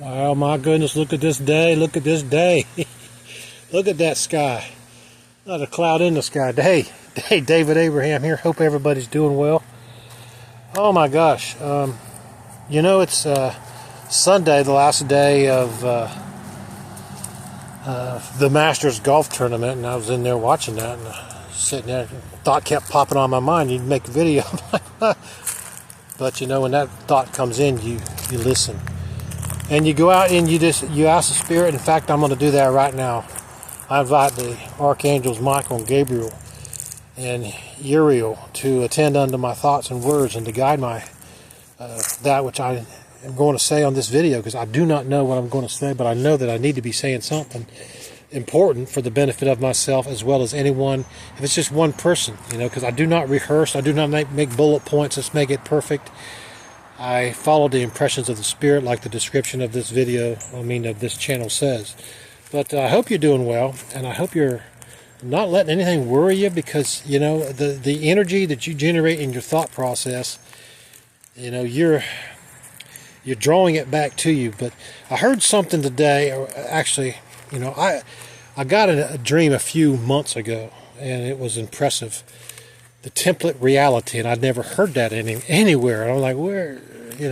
Oh my goodness, look at this day, look at this day. Look at that sky. Not a cloud in the sky. Hey, David Abraham here. Hope everybody's doing well. Oh my gosh. It's Sunday, the last day of the Masters golf tournament, and I was in there watching that, and sitting there, thought kept popping on my mind, you'd make a video. But when that thought comes in, you listen. And you go out and you ask the Spirit. In fact, I'm going to do that right now. I invite the Archangels Michael and Gabriel and Uriel to attend unto my thoughts and words and to guide my that which I am going to say on this video, because I do not know what I'm going to say, but I know that I need to be saying something important for the benefit of myself as well as anyone. If it's just one person, because I do not rehearse, I do not make bullet points. Let's make it perfect. I follow the impressions of the Spirit, like the description of this video, of this channel says. But I hope you're doing well, and I hope you're not letting anything worry you, because the energy that you generate in your thought process, you're drawing it back to you. But I heard something today, or actually, I got a dream a few months ago, and it was impressive. The template reality, and I'd never heard that anywhere. And I'm like, where,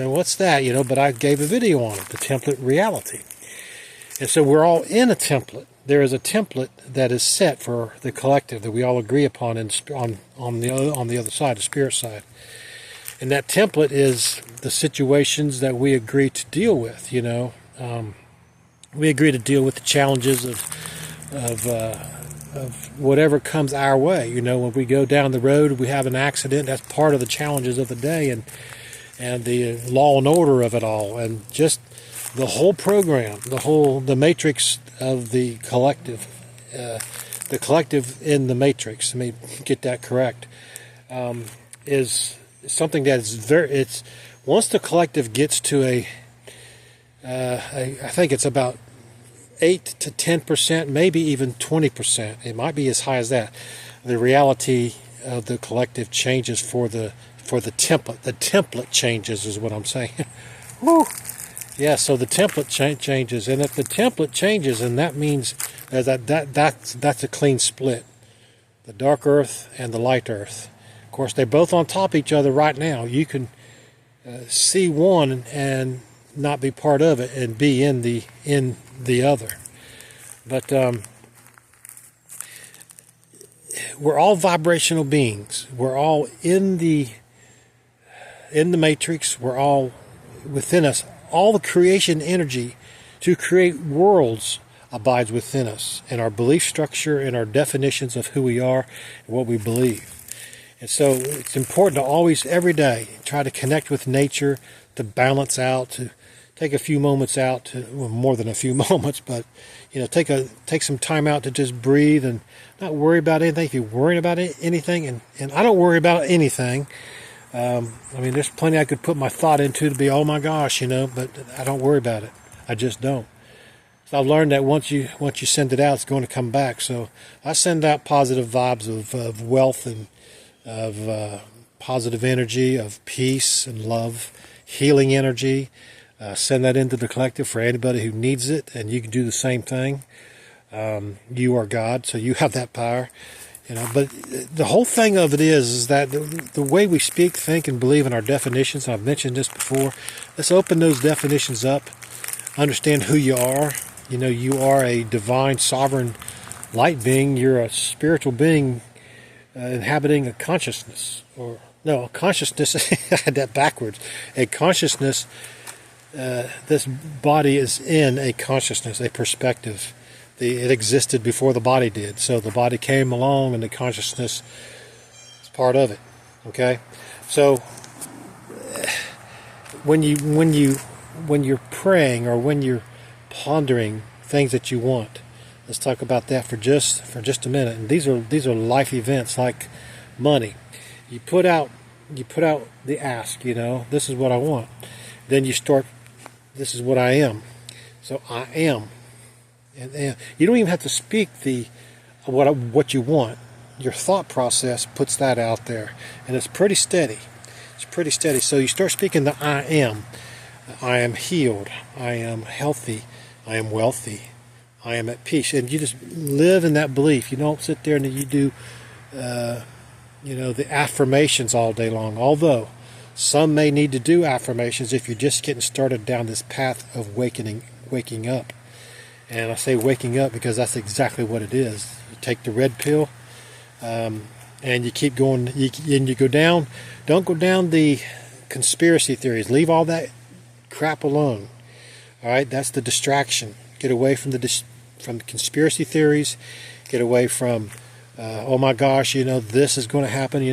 what's that? But I gave a video on it, the template reality. And so we're all in a template. There is a template that is set for the collective that we all agree upon on the other side, the spirit side. And that template is the situations that we agree to deal with. We agree to deal with the challenges of whatever comes our way. When we go down the road, we have an accident. That's part of the challenges of the day, and the law and order of it all, and just the whole program, the matrix of the collective in the matrix. Let me get that correct. Is something that is once the collective gets to I think it's about 8 to 10%, maybe even 20%. It might be as high as that. The reality of the collective changes for the template. The template changes is what I'm saying. Woo! Yeah, so the template changes, and if the template changes, and that means that's a clean split. The dark earth and the light earth. Of course, they're both on top of each other right now. You can see one and not be part of it, and be in the other. But we're all vibrational beings. We're all in the matrix. We're all within us. All the creation energy to create worlds abides within us, and our belief structure and our definitions of who we are and what we believe. And so it's important to always, every day, try to connect with nature, to balance out, to take a few moments out, more than a few moments, but take some time out to just breathe and not worry about anything. If you're worrying about anything, and I don't worry about anything. There's plenty I could put my thought into to be, oh my gosh, but I don't worry about it. I just don't. So I've learned that once you send it out, it's going to come back. So I send out positive vibes of wealth and of positive energy, of peace and love, healing energy. Send that into the collective for anybody who needs it, and you can do the same thing. You are God, so you have that power. But the whole thing of it is that the way we speak, think, and believe in our definitions, I've mentioned this before, let's open those definitions up, understand who you are. You are a divine, sovereign light being. You're a spiritual being inhabiting a consciousness. A consciousness, I had that backwards. A consciousness, this body is in a consciousness, a perspective. It existed before the body did, so the body came along, and the consciousness is part of it. Okay, so when you're praying or when you're pondering things that you want, let's talk about that for just a minute. And these are life events like money. You put out the ask. This is what I want. Then you start. This is what I am. So I am. And you don't even have to speak what you want. Your thought process puts that out there, and it's pretty steady. So you start speaking the I am. I am healed. I am healthy. I am wealthy. I am at peace. And you just live in that belief. You don't sit there and you do, the affirmations all day long. Although some may need to do affirmations if you're just getting started down this path of waking up. And I say waking up because that's exactly what it is. You take the red pill, and you keep going. You go down. Don't go down the conspiracy theories. Leave all that crap alone. All right, that's the distraction. Get away from from conspiracy theories. Get away from oh my gosh, this is going to happen.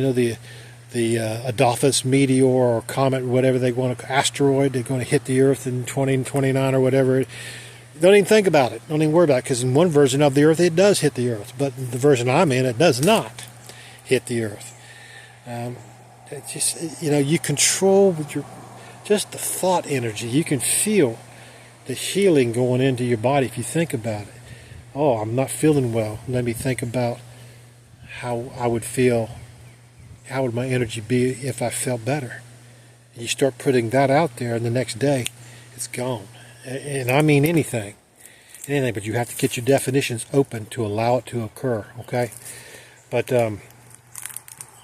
The Adolphus meteor or comet, whatever they want to, asteroid, they're going to hit the Earth in 2029 or whatever. Don't even think about it. Don't even worry about it, because in one version of the Earth it does hit the Earth, but the version I'm in, it does not hit the Earth. It's just, you control with just the thought energy. You can feel the healing going into your body if you think about it. Oh, I'm not feeling well. Let me think about how I would feel. How would my energy be if I felt better? And you start putting that out there, and the next day it's gone. And I mean anything, but you have to get your definitions open to allow it to occur, okay? But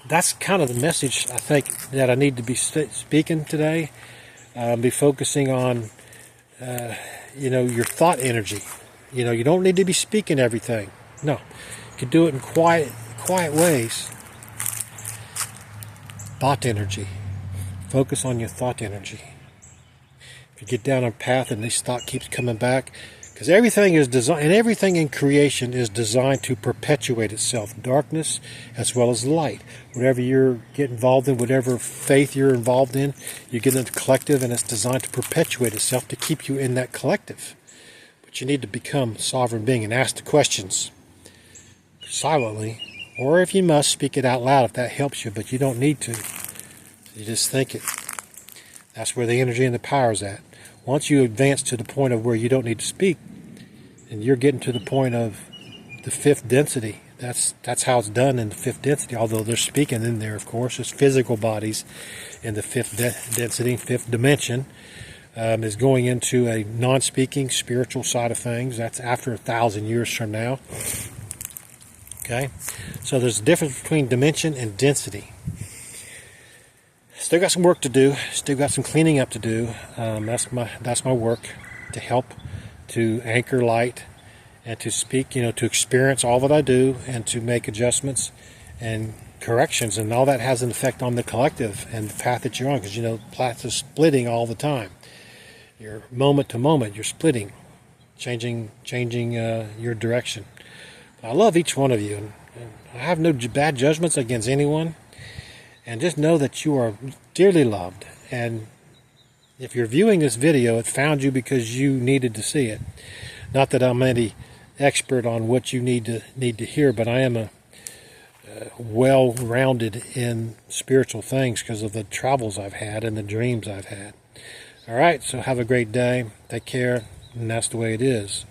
that's kind of the message I think that I need to be speaking today. Be focusing on, your thought energy. You don't need to be speaking everything. No, you can do it in quiet ways. Thought energy. Focus on your thought energy. If you get down a path and this thought keeps coming back, because everything is designed, and everything in creation is designed to perpetuate itself, darkness as well as light. Whatever you get involved in, whatever faith you're involved in, you get into the collective, and it's designed to perpetuate itself to keep you in that collective. But you need to become a sovereign being and ask the questions silently, or if you must, speak it out loud if that helps you, but you don't need to. You just think it. That's where the energy and the power is at. Once you advance to the point of where you don't need to speak, and you're getting to the point of the fifth density, that's how it's done in the fifth density, although there's speaking in there, of course. There's physical bodies in the fifth density, fifth dimension, is going into a non-speaking spiritual side of things. That's after 1,000 years from now. Okay? So there's a difference between dimension and density. Still got some work to do. Still got some cleaning up to do. That's my work, to help, to anchor light, and to speak. To experience all that I do, and to make adjustments and corrections, and all that has an effect on the collective and the path that you're on. Because paths are splitting all the time. You're moment to moment. You're splitting, changing your direction. I love each one of you, and I have no bad judgments against anyone. And just know that you are dearly loved. And if you're viewing this video, it found you because you needed to see it. Not that I'm any expert on what you need to hear, but I am a well-rounded in spiritual things because of the travels I've had and the dreams I've had. All right, so have a great day. Take care, and that's the way it is.